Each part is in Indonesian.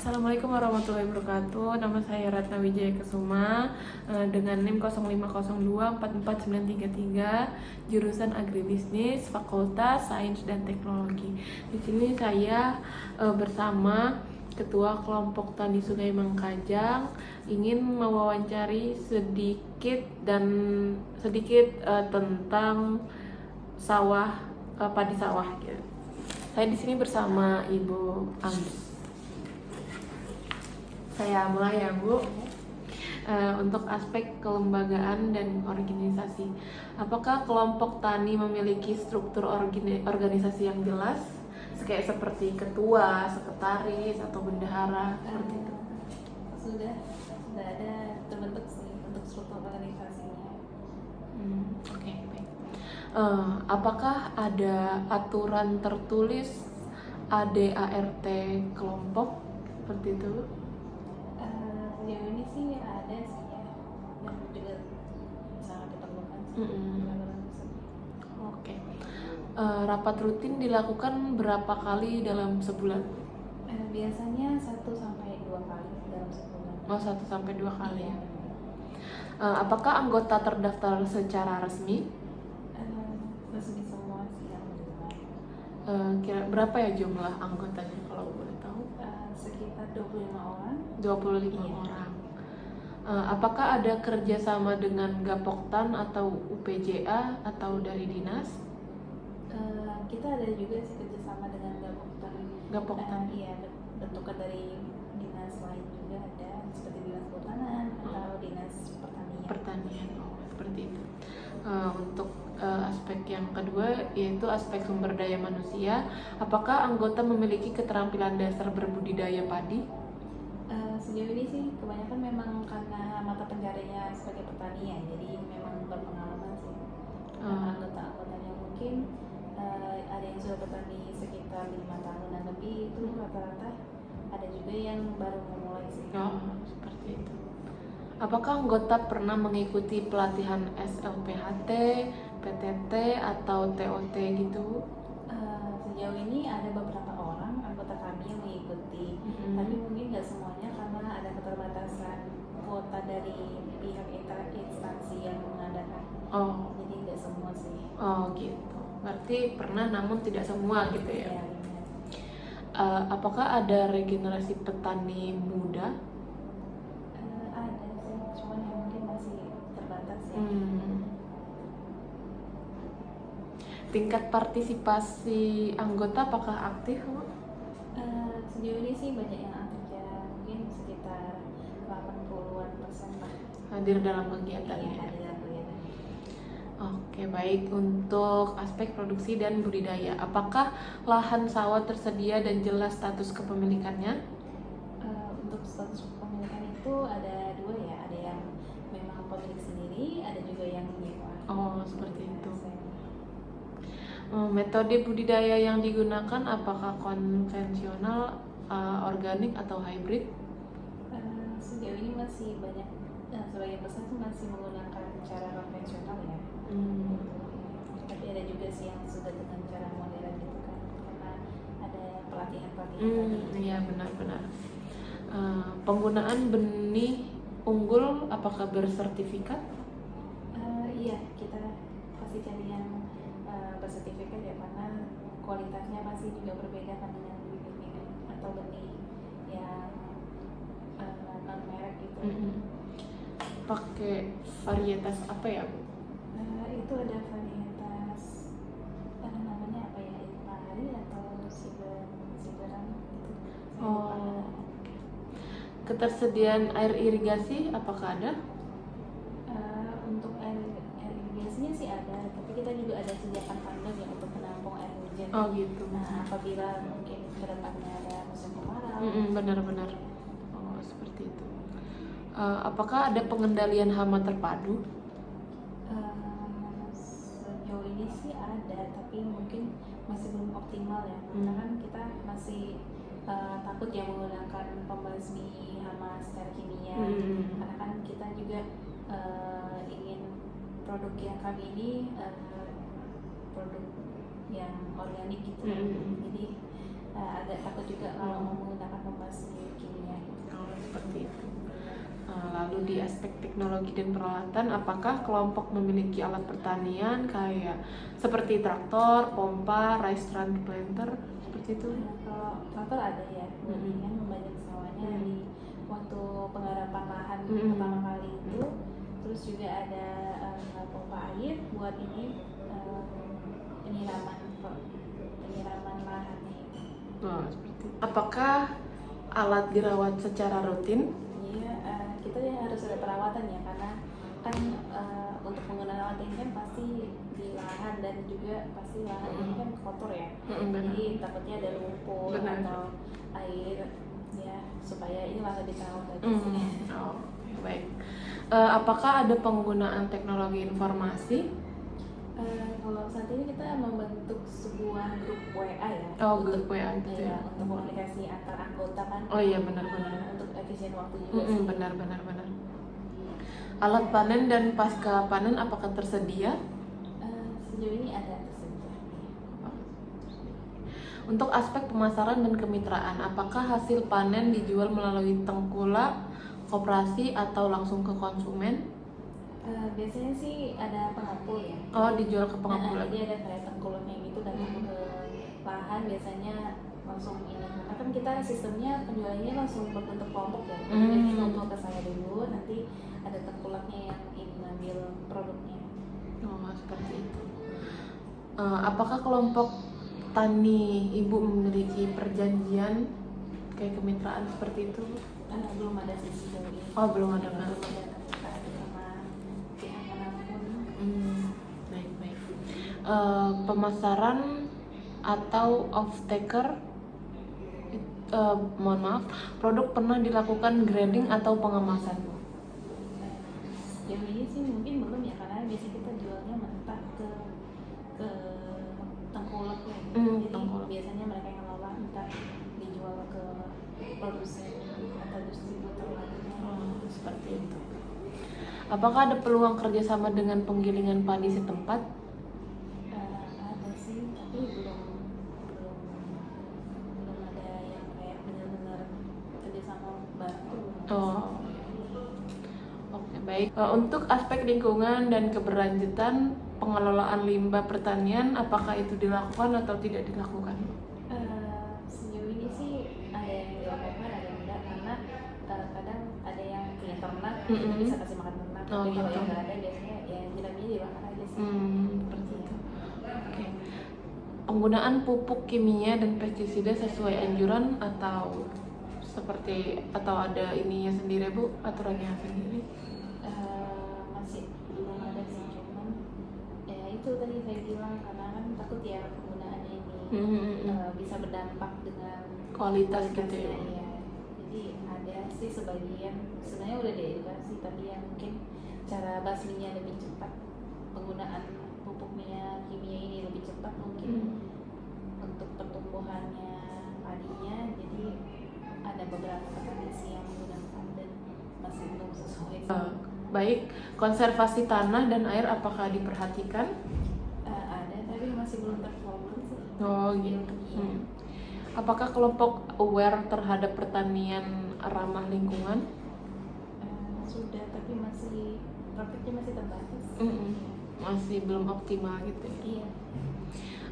Assalamualaikum warahmatullahi wabarakatuh. Nama saya Ratna Wijaya Kesuma dengan NIM 0502449933, jurusan Agribisnis, Fakultas Sains dan Teknologi. Di sini saya bersama Ketua Kelompok Tani Sungai Mangkajang ingin mewawancari sedikit tentang sawah, padi sawah gitu. Saya di sini bersama Ibu Anggi. Saya mulai ya Bu. Untuk aspek kelembagaan dan organisasi, apakah kelompok tani memiliki struktur organisasi yang jelas, kayak seperti ketua, sekretaris, atau bendahara seperti itu? Sudah ada terbentuk sih untuk struktur organisasinya. Oke, baik. Apakah ada aturan tertulis ADART kelompok seperti itu? Sejauh ini sih ada sih ya, dan juga sangat diperlukan sih peraturan tersebut. Oke. Rapat rutin dilakukan berapa kali dalam sebulan? Biasanya 1-2 kali dalam sebulan. 1-2 kali Iya. ya. Apakah anggota terdaftar secara resmi? Resmi semua sih alhamdulillah. Kira berapa ya jumlah anggotanya kalau boleh tahu? Sekitar 25 orang. 25 Iya. orang. Apakah ada kerjasama dengan Gapoktan atau UPJA atau dari dinas? Kita ada juga sih kerjasama dengan Gapoktan. Iya, bentukan dari dinas lain juga ada, seperti dinas kehutanan atau dinas Pertanian. Seperti itu. Untuk aspek yang kedua yaitu aspek sumber daya manusia, apakah anggota memiliki keterampilan dasar berbudidaya padi? Sejauh ini sih kebanyakan memang karena mata pencariannya sebagai petani ya, jadi memang berpengalaman sih. Anggota-anggotanya mungkin ada yang sudah bertani sekitar 5 tahunan lebih, itu rata-rata. Ada juga yang baru memulai sih. Seperti itu. Apakah anggota pernah mengikuti pelatihan SLPHT, PTT, atau TOT gitu? Sejauh ini ada beberapa orang anggota kami yang mengikuti, tapi mungkin nggak semuanya karena ada keterbatasan kuota dari pihak instansi yang mengadakan. Jadi nggak semua sih. Gitu. Berarti pernah namun tidak semua gitu ya? Iya. Apakah ada regenerasi petani muda? Ada sih, cuman yang mungkin masih terbatas ya. Tingkat partisipasi anggota apakah aktif? Sejauh ini sih banyak yang aktif ya, mungkin sekitar 80% lah. Hadir dalam kegiatan Iya, ya? ada dalam kegiatan. Oke, baik. Untuk aspek produksi dan budidaya, apakah lahan sawah tersedia dan jelas status kepemilikannya? Untuk status kepemilikan itu ada 2 ya, ada yang memang pemilik sendiri, ada juga yang menyewa. Seperti itu. Metode budidaya yang digunakan apakah konvensional, organik, atau hybrid? Sejauh ini masih banyak, sebagian besar tuh masih menggunakan cara konvensional ya. Tapi ada juga sih yang sudah dengan cara modern gitu kan, karena ada pelatihan-pelatihan tadi. Iya, benar-benar. Penggunaan benih unggul apakah bersertifikat? Iya, kita pasti cari yang bersertifikat ya, karena kualitasnya pasti juga berbeda kan dengan benih atau benih yang non merek gitu. Pakai varietas apa ya Bu? Itu ada varietas namanya apa ya, Impari atau Siberan gitu. Ketersediaan air irigasi apakah ada? Untuk air irigasinya sih ada, tapi kita juga ada sediakan tandem ya untuk menampung air hujan. Gitu. Nah, apabila mungkin kedepannya ada musim kemarau. Benar-benar. Seperti itu. Apakah ada pengendalian hama terpadu? Sejauh ini sih ada, tapi mungkin masih belum optimal ya, karena kan kita masih takut ya menggunakan pembasmi hama secara kimia. Karena kan kita juga ingin produk yang kami ini produk yang organik gitu. Jadi agak takut juga kalau mau menggunakan pembasmi kimia. di aspek teknologi dan peralatan, apakah kelompok memiliki alat pertanian kayak seperti traktor, pompa, rice transplanter seperti itu? Nah, kalau traktor ada ya, berarti kan membajak sawahnya di waktu penggarapan lahan pertama kali itu. Terus juga ada pompa air buat ini penyiraman lahannya itu. Oh, seperti itu. Apakah alat dirawat secara rutin? Iya, kita ya harus ada perawatan ya, karena kan untuk penggunaan alat ini kan pasti di lahan dan juga pasti lahan ini kan kotor ya. Jadi takutnya ada lumpur atau air ya, supaya ini lahan lebih terawat lagi sih. Oh, baik. Apakah ada penggunaan teknologi informasi? Kalau saat ini kita membentuk sebuah grup WA ya. Oh, grup WA gitu ya. ya. Untuk komunikasi antar anggota kan. Oh iya, benar-benar. Untuk efisien waktu juga sih. Benar. Alat panen dan pasca panen apakah tersedia? Sejauh ini ada tersedia. Untuk aspek pemasaran dan kemitraan, apakah hasil panen dijual melalui tengkulak, koperasi, atau langsung ke konsumen? Biasanya sih ada pengepul ya. Oh, dijual ke pengepul. Jadi ada kayak tengkulaknya gitu, datang ke lahan biasanya langsung ini. Karena kan kita sistemnya penjualannya langsung berbentuk kelompok ya. Jadi kelompok ke saya dulu, nanti ada tengkulaknya yang ini ngambil produknya. Oh, seperti itu. Apakah kelompok tani ibu memiliki perjanjian kayak kemitraan seperti itu? Belum ada sih sejauh ini. Oh, belum ada kan? Belum ada kemitraan sama pihak manapun. Baik. Pemasaran atau off-taker, mohon maaf, produk pernah dilakukan grading atau pengemasan? Sejauh ini sih mungkin belum ya, karena biasanya kita jualnya mentah ke tengkulak ya. Jadi biasanya mereka yang ngelola, entah dijual ke produsen atau distributor lainnya. Seperti itu. Apakah ada peluang kerjasama dengan penggilingan padi setempat? Ada sih, tapi belum ada yang kayak benar-benar kerjasama bantu. Oke, baik. Untuk aspek lingkungan dan keberlanjutan pengelolaan limbah pertanian, apakah itu dilakukan atau tidak dilakukan? Sejauh ini sih ada yang dilakukan, ada yang enggak, karena kadang ada yang punya ternak, kita bisa kasih makan ternak. Tapi kalau yang nggak ada biasanya ya jelamnya dibakar aja sih. Seperti itu. Oke. Penggunaan pupuk kimia dan pestisida sesuai anjuran atau ada ininya sendiri Bu, aturannya sendiri? Masih belum ada sih, cuman ya itu tadi saya bilang, karena kan takut ya penggunaannya ini bisa berdampak dengan kualitas gitu ya. Iya. Jadi ada sih sebagian sebenarnya udah diedukasi, tapi yang mungkin cara basminya lebih cepat, penggunaan pupuk kimia ini lebih cepat mungkin untuk pertumbuhannya padinya. Jadi ada beberapa petani sih yang menggunakan dan masih belum sesuai. Baik, konservasi tanah dan air apakah diperhatikan? Ada, tapi masih belum terformal sih. Oh gitu. Apakah kelompok aware terhadap pertanian ramah lingkungan? Sudah, tapi praktiknya masih terbatas. Masih belum optimal gitu ya. Iya.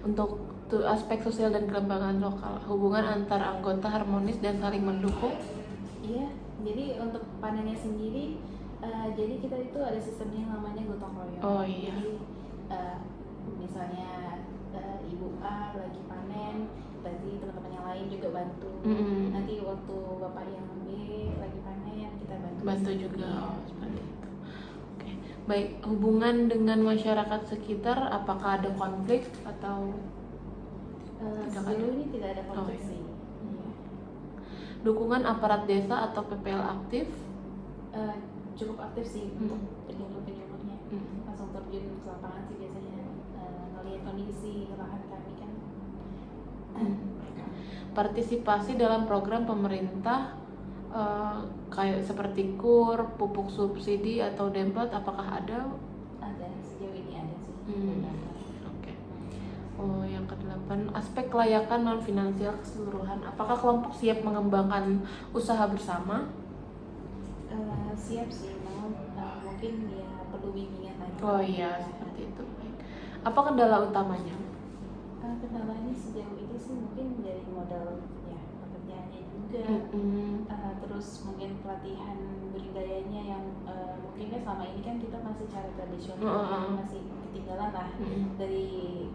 Untuk aspek sosial dan kelembagaan lokal, hubungan antar anggota harmonis dan saling mendukung. Iya, jadi untuk panennya sendiri, jadi kita itu ada sistemnya yang namanya gotong royong. Oh iya. Jadi misalnya ibu A lagi panen, berarti teman-teman yang lain juga bantu. Nanti waktu bapak yang B lagi panen, kita bantu juga. Seperti itu. Oke. Baik, hubungan dengan masyarakat sekitar, apakah ada konflik atau sejauh ini tidak ada konflik sih. Dukungan aparat desa atau PPL aktif? Cukup aktif sih untuk penyuluh-penyuluhnya. Langsung terjun ke lapangan sih biasanya, ngelihat kondisi lahan kami kan. Partisipasi dalam program pemerintah kayak seperti KUR, pupuk subsidi atau Demplot, apakah ada? Ada, sejauh ini ada sih. Oke. Yang ke-8, aspek kelayakan non finansial keseluruhan. Apakah kelompok siap mengembangkan usaha bersama? Siap sih, namun mungkin ya perlu bimbingan lagi. Oh iya, seperti itu. Baik. Apa kendala utamanya? Kendalanya sejauh ini sih mungkin dari modal ya pekerjaannya juga, terus mungkin pelatihan budidayanya yang mungkin kan selama ini kan kita masih cara tradisional, masih ketinggalan lah dari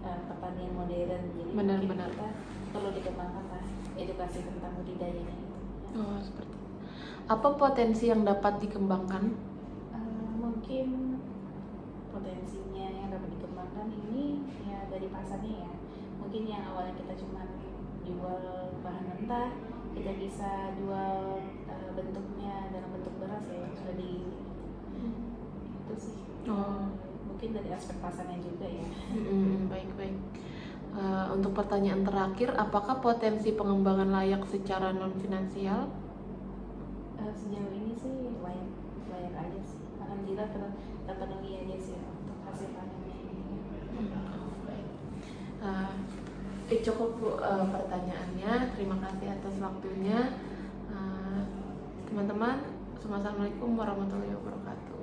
pertanian modern. Jadi mungkin kita perlu dikembangkan lah edukasi tentang budidayanya itu. Oh, seperti itu. Apa potensi yang dapat dikembangkan? Mungkin potensinya yang dapat dikembangkan ini ya dari pasarnya ya. Mungkin yang awalnya kita cuma jual bahan mentah, kita bisa jual bentuknya dalam bentuk beras ya yang sudah itu sih. Mungkin dari aspek pasarnya juga ya. Baik. Untuk pertanyaan terakhir, apakah potensi pengembangan layak secara non finansial? Sejauh ini sih layak aja sih. Alhamdulillah terpenuhi aja sih untuk hasil panennya. Cukup Bu pertanyaannya. Terima kasih atas waktunya. Teman-teman, assalamualaikum warahmatullahi wabarakatuh.